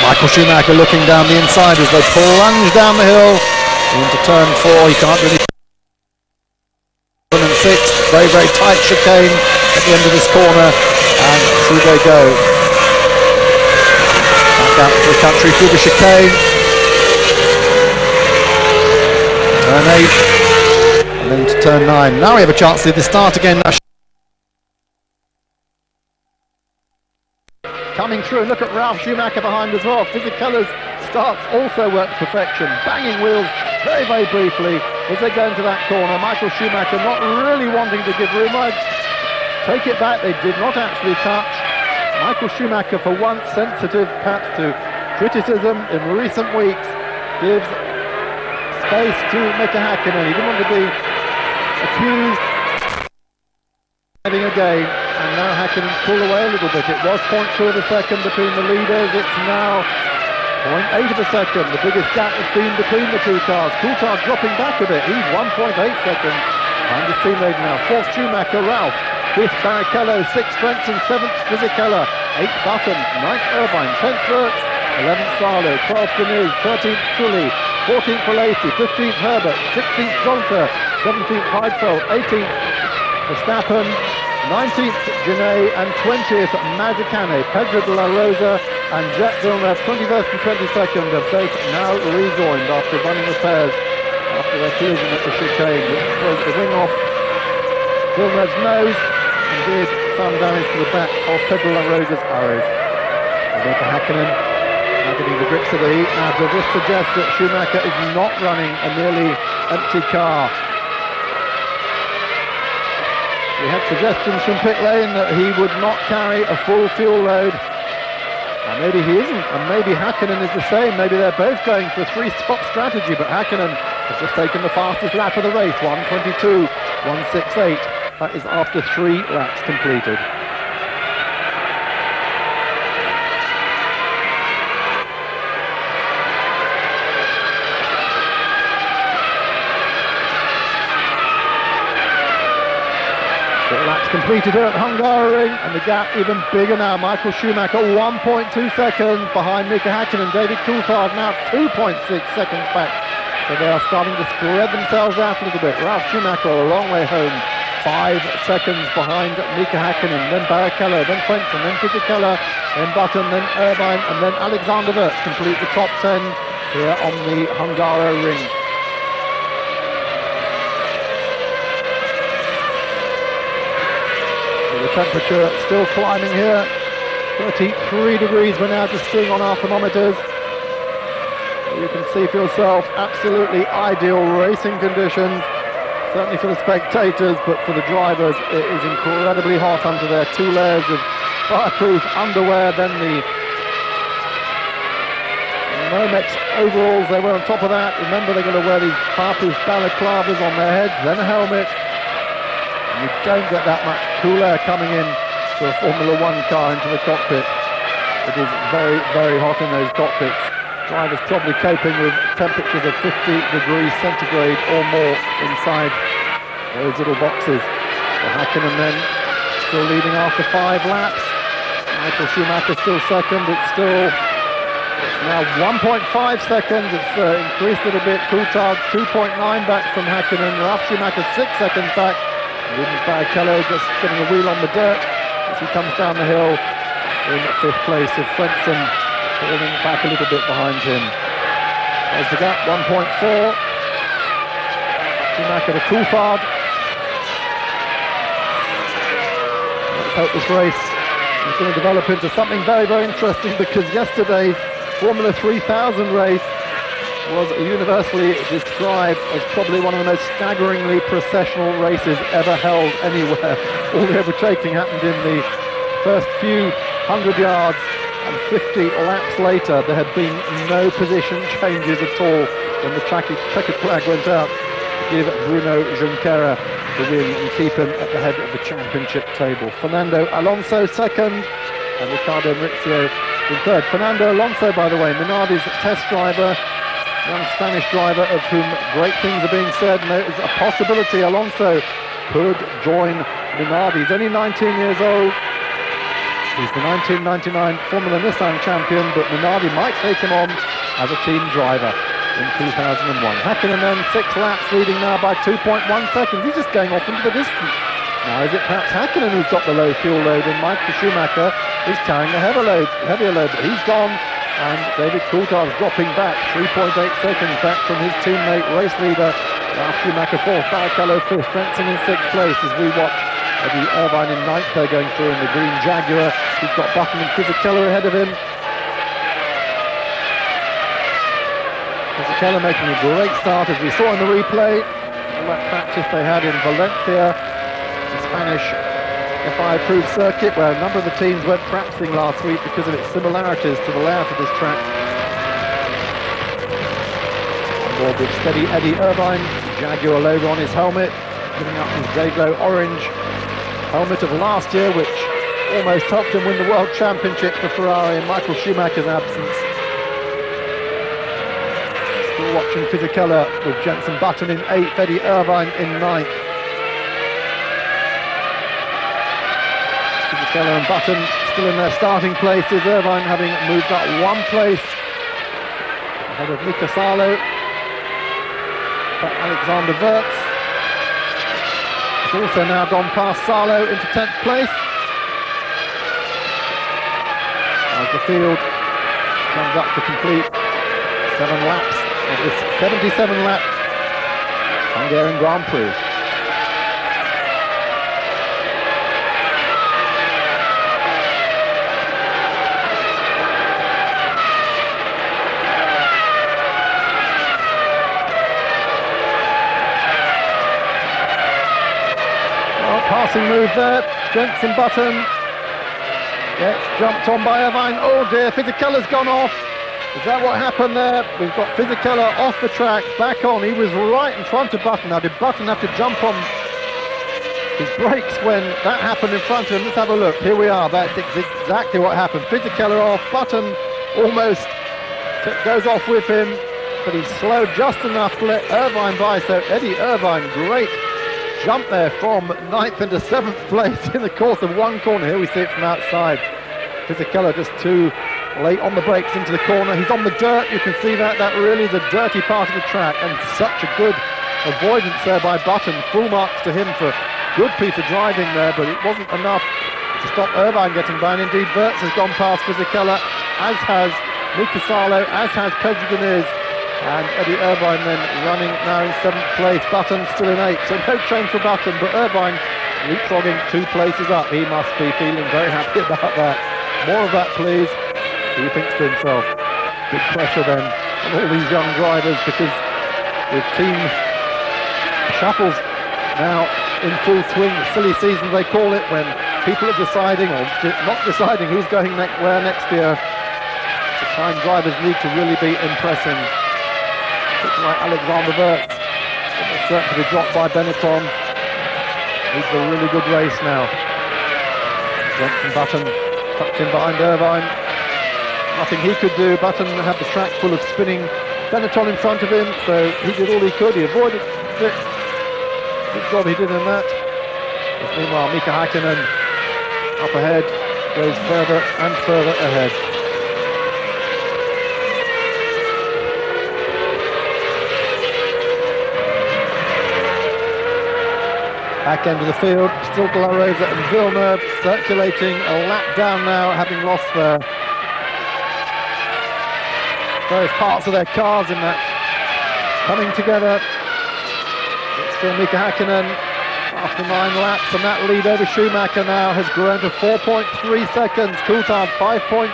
Michael Schumacher looking down the inside as they plunge down the hill into turn 4. He can't really. 7 and 6, very, very tight chicane at the end of this corner, and through they go. Back out to the country through the chicane. Turn 8, and then to turn 9. Now we have a chance to see the start again. Coming through, look at Ralf Schumacher behind as well. Fisichella's starts also works perfection. Banging wheels very, very briefly as they go into that corner. Michael Schumacher not really wanting to give room. I take it back, they did not actually touch. Michael Schumacher, for once sensitive perhaps to criticism in recent weeks, gives space to Mika Häkkinen. He didn't want to be accused of heading again. And now Häkkinen pull away a little bit. It was 0.2 of a second between the leaders. It's now 0.8 of a second. The biggest gap has been between the two cars. Coulthard dropping back a bit. He's 1.8 seconds behind his teammate now. 4th Schumacher, Ralf. 5th Barrichello. 6th Frentzen. 7th Fisichella. 8th Button. 9th Irvine. 10th Wirtz. 11th Salo. 12th Denise. 13th Trulli. 14th Alesi. 15th Herbert. 16th Zonta. 17th Heidfeld. 18th Verstappen. 19th Genet and 20th Mazzacane. Pedro de la Rosa and Jacques Villeneuve, 21st and 22nd, have both now rejoined after running repairs after their collision at the chicane, which broke the wing off Villeneuve's nose and did some damage to the back of Pedro de la Rosa's Audi. Mika Häkkinen now getting the grips of the heat. Now does this suggest that Schumacher is not running a nearly empty car? We had suggestions from pit lane that he would not carry a full fuel load. And maybe he isn't, and maybe Häkkinen is the same. Maybe they're both going for a 3-stop strategy, but Häkkinen has just taken the fastest lap of the race, 1:22, 1:68. That is after 3 laps completed. Completed here at Hungaroring, and the gap even bigger now. Michael Schumacher 1.2 seconds behind Mika Häkkinen. David Coulthard now 2.6 seconds back. So they are starting to spread themselves out a little bit. Ralf Schumacher a long way home, 5 seconds behind Mika Häkkinen, then Barrichello, then Frentzen, then Fisichella, then Button, then Irvine, and then Alexander Wirtz complete the top 10 here on the Hungaroring. The temperature still climbing here, 33 degrees we're now just seeing on our thermometers. You can see for yourself, absolutely ideal racing conditions, certainly for the spectators, but for the drivers it is incredibly hot under their 2 layers of fireproof underwear, then the Nomex overalls they wear on top of that. Remember, they're going to wear these fireproof balaclavas on their heads, then a helmet. You don't get that much cool air coming in to a Formula 1 car into the cockpit. It is very, very hot in those cockpits. Drivers probably coping with temperatures of 50 degrees centigrade or more inside those little boxes. So Häkkinen then still leading after 5 laps. Michael Schumacher still second. It's now 1.5 seconds. It's increased a little bit. Coulthard 2.9 back from Häkkinen. Ralf Schumacher 6 seconds back. Rubens Barrichello just getting a wheel on the dirt as he comes down the hill in 5th place, of Frentzen falling back a little bit behind him. There's the gap, 1.4. Schumacher to Coulthard. Let's hope this race is going to develop into something very, very interesting, because yesterday's Formula 3000 race was universally described as probably one of the most staggeringly processional races ever held anywhere. All the overtaking happened in the first few 100 yards, And 50 laps later, there had been no position changes at all when the checkered flag went out to give Bruno Junqueira the win and keep him at the head of the championship table. Fernando Alonso second, and Ricardo Mauricio in third. Fernando Alonso, by the way, Minardi's test driver, young Spanish driver of whom great things are being said, and there's a possibility Alonso could join Minardi. He's only 19 years old. He's the 1999 Formula Nissan champion, but Minardi might take him on as a team driver in 2001. Häkkinen then 6 laps, leading now by 2.1 seconds. He's just going off into the distance. Now is it perhaps Häkkinen who's got the low fuel load, and Michael Schumacher is carrying the heavier load, but he's gone, and David Coulthard's dropping back 3.8 seconds back from his teammate, race leader Ralf Schumacher 4th, Barrichello 5th, Svensson in 6th place as we watch Eddie Irvine in 9th there going through in the green Jaguar. He's got Button and Fisichella ahead of him. Fisichella making a great start as we saw in the replay. All that practice they had in Valencia, the Spanish FI approved circuit, where a number of the teams weren't practicing last week because of its similarities to the layout of this track. On board with steady Eddie Irvine, Jaguar logo on his helmet, giving up his Dayglow orange helmet of last year, which almost helped him win the World Championship for Ferrari in Michael Schumacher's absence. Still watching Fisichella with Jenson Button in 8th, Eddie Irvine in 9th. Fisichella and Button still in their starting places, Irvine having moved up 1 place ahead of Mika Salo, Alexander Wirtz. He's also now gone past Salo into 10th place. As the field comes up to complete 7 laps of this 77-lap Hungarian Grand Prix. Passing move there, Jenson Button gets jumped on by Irvine. Oh dear, Fisichella's gone off. Is that what happened there? We've got Fisichella off the track, back on. He was right in front of Button. Now did Button have to jump on his brakes when that happened in front of him? Let's have a look. Here we are. That's exactly what happened. Fisichella off, Button almost goes off with him, but he slowed just enough to let Irvine by. So Eddie Irvine, great jump there from 9th into 7th place in the course of 1 corner. Here we see it from outside. Fisichella just too late on the brakes into the corner. He's on the dirt, you can see that really is a dirty part of the track, and such a good avoidance there by Button. Full marks to him for good piece of driving there, but it wasn't enough to stop Irvine getting by, and indeed Wirtz has gone past Fisichella, as has Mika Salo, as has Pedro Diniz. And Eddie Irvine then running now in 7th place, Button still in 8th, so no change for Button, but Irvine leapfrogging 2 places up. He must be feeling very happy about that. More of that, please, he thinks to himself. Big pressure then on all these young drivers, because with team shuffles now in full swing, the silly season they call it, when people are deciding or not deciding who's going where next year, the time drivers need to really be impressing. Looks like Alexander Wirtz, certain to be dropped by Benetton. Needs a really good race now. Jenson Button tucked in behind Irvine. Nothing he could do. Button had the track full of spinning Benetton in front of him, so he did all he could. He avoided it. Good job he did in that. But meanwhile, Mika Häkkinen up ahead goes further and further ahead. Back end of the field, still De La Rosa and Villeneuve circulating a lap down now, having lost their various parts of their cars in that coming together. It's still Mika Häkkinen after 9 laps, and that lead over Schumacher now has grown to 4.3 seconds. Coulthard 5.7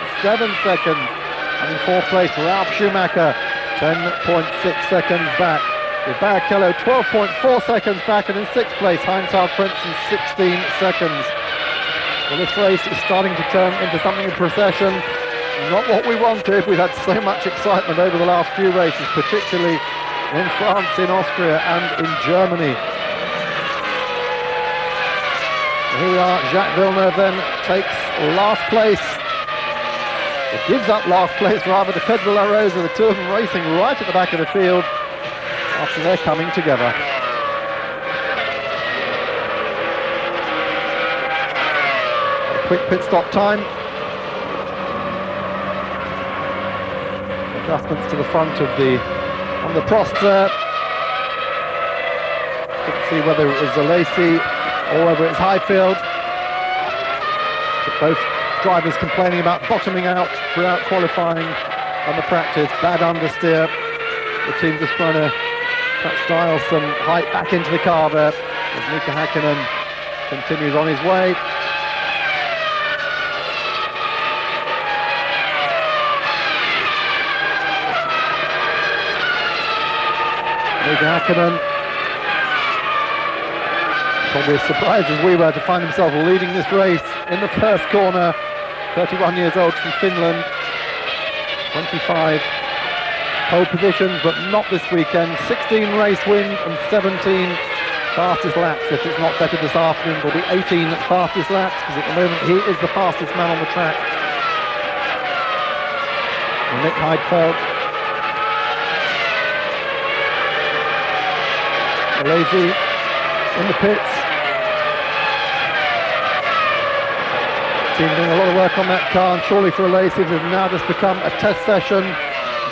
seconds, and in 4th place Ralf Schumacher 10.6 seconds back. With Barrichello 12.4 seconds back, and in 6th place Heinz-Harald Frentzen 16 seconds. Well, this race is starting to turn into something of a procession. not what we wanted. We've had so much excitement over the last few races, particularly in France, in Austria and in Germany. Here we are, Jacques Villeneuve then takes last place. It gives up last place rather to Pedro La Rosa, the two of them racing right at the back of the field after they're coming together. A quick pit stop time. Adjustments to the front of on the Prost there. Couldn't see whether it was Alesi or whether it's Highfield. But both drivers complaining about bottoming out throughout qualifying and the practice. Bad understeer. The team just trying to perhaps dial some height back into the car there as Mika Häkkinen continues on his way. Mika Häkkinen, probably as surprised as we were to find himself leading this race in the first corner. 31 years old from Finland, 25 pole positions, but not this weekend. 16 race wins and 17 fastest laps. If it's not better this afternoon, there'll be 18 fastest laps, because at the moment he is the fastest man on the track. And Nick Heidfeld, Alesi in the pits. Team doing a lot of work on that car, and surely for Alesi it has now just become a test session.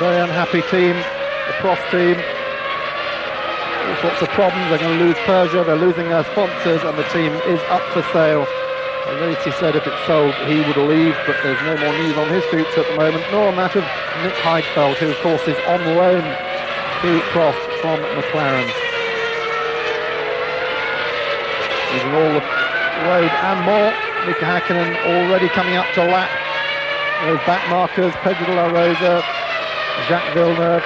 Very unhappy team, the Prost team. All sorts of problems. They're going to lose Persia, they're losing their sponsors, and the team is up for sale. Alesi said if it's sold he would leave, but there's no more news on his future at the moment, nor on that of Nick Heidfeld, who of course is on loan to Prost from McLaren. Using all the road and more. Mika Häkkinen already coming up to lap those back markers. Pedro La Rosa, Jacques Villeneuve,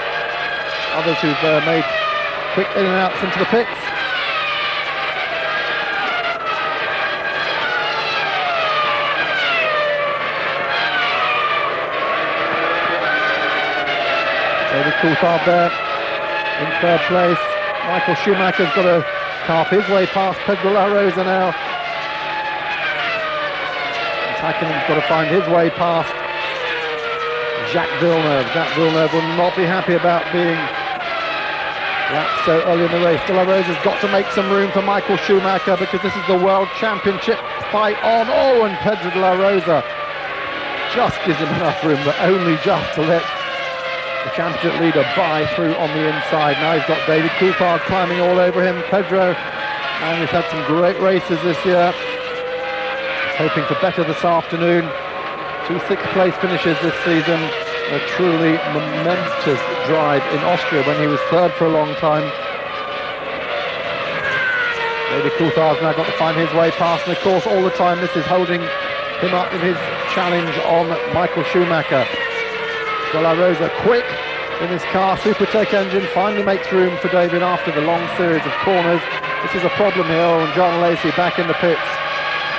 others who've made quick in and outs into the pits. David Coulthard there in third place. Michael Schumacher's got to carve his way past Pedro La Rosa now. Häkkinen's got to find his way past Jacques Villeneuve. Jacques Villeneuve will not be happy about being lapped so early in the race. De La Rosa's got to make some room for Michael Schumacher, because this is the World Championship fight on. Oh, and Pedro De La Rosa just gives him enough room, but only just to let the championship leader buy through on the inside. Now he's got David Coulthard climbing all over him. Pedro, and he's had some great races this year. Hoping for better this afternoon. 2 sixth-place finishes this season. A truly momentous drive in Austria when he was third for a long time. David Coulthard's now got to find his way past, and of course all the time this is holding him up in his challenge on Michael Schumacher. De La Rosa quick in his car, Supertech engine, finally makes room for David after the long series of corners. This is a problem here, and John Alesi back in the pits.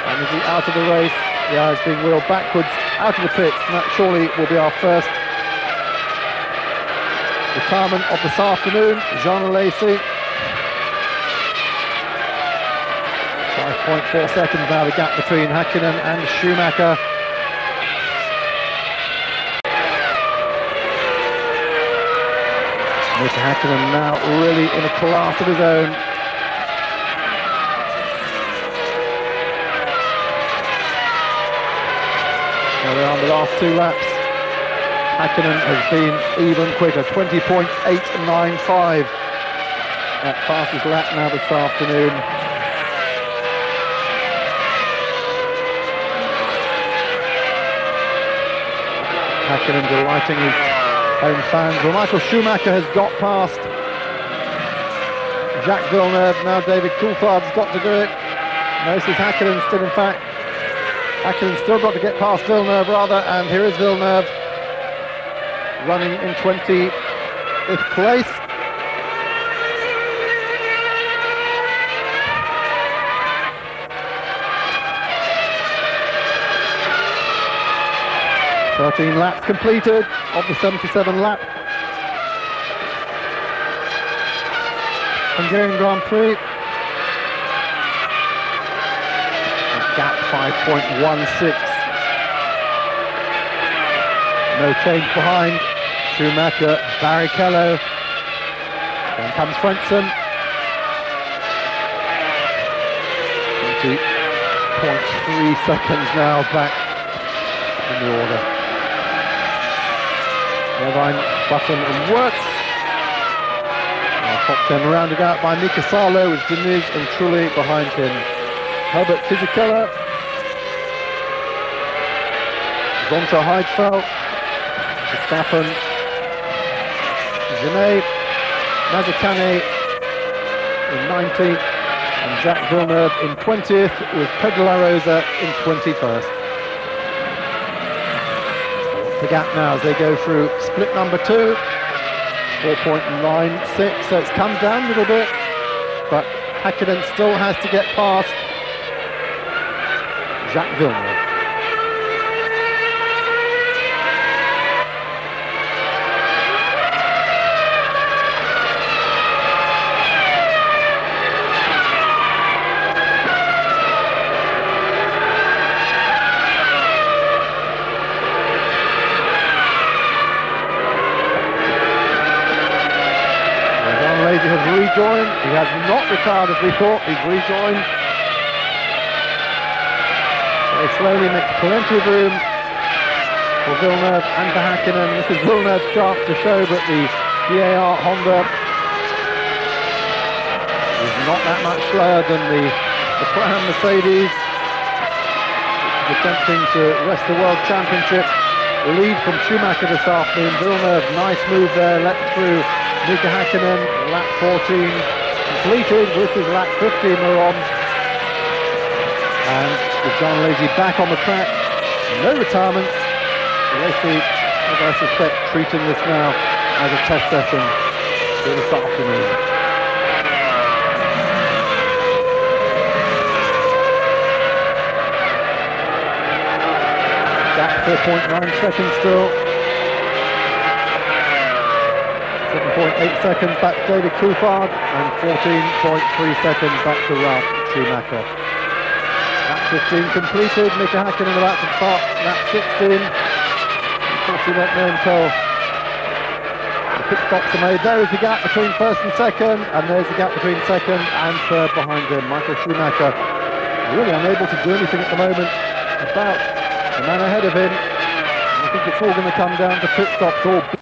And is he out of the race? Yeah, he's being wheeled backwards out of the pits, and that surely will be our first retirement of this afternoon. Jean Alesi. 5.4 seconds now, the gap between Häkkinen and Schumacher. Mika Häkkinen now really in a class of his own. Now they are on the last 2 laps. Häkkinen has been even quicker, 20.895 at fastest lap now this afternoon. Häkkinen delighting his home fans. Well, Michael Schumacher has got past Jacques Villeneuve. Now David Coulthard's got to do it. No, this is Häkkinen still, in fact. Häkkinen's still got to get past Villeneuve, rather, and here is Villeneuve running in 20th place. 13 laps completed of the 77 lap Hungarian Grand Prix. Gap 5.16. No change behind Schumacher, Barrichello. Then comes Frentzen. 20.3 seconds now back in the order. Irvine, Button and Wirtz. Our top 10 rounded out by Mika Salo with Diniz and Trulli behind him. Herbert Fisichella, Zonta Heidfeld, Verstappen, Genet, Mazzacane in 19th, and Jacques Villeneuve in 20th, with Pedalarosa in 21st. The gap now as they go through split number 2, 4.96, so it's come down a little bit, but Häkkinen still has to get past Jacques Villeneuve. Has rejoined. He has not retired as we thought. He's rejoined. Very slowly, makes plenty of room for Villeneuve and for Häkkinen. This is Villeneuve's chance to show that the VAR Honda is not that much slower than the Prime Mercedes, which is attempting to wrest the World Championship. The lead from Schumacher this afternoon. Villeneuve, nice move there, let through Mika Häkkinen, lap 14 completed. This is lap 15 we're on. And with John Lazy back on the track, no retirements. Lacy, as I suspect, treating this now as a test session for this afternoon. Gap 4.9 seconds still. 7.8 seconds back to David Coulthard and 14.3 seconds back to Ralf Schumacher. Lap 15 completed, Mika Häkkinen about to start lap 16. Of course he won't know until the pit stops are made. There is the gap between first and second, and there's the gap between second and third behind him. Michael Schumacher really unable to do anything at the moment about the man ahead of him. I think it's all going to come down to pit stops, albeit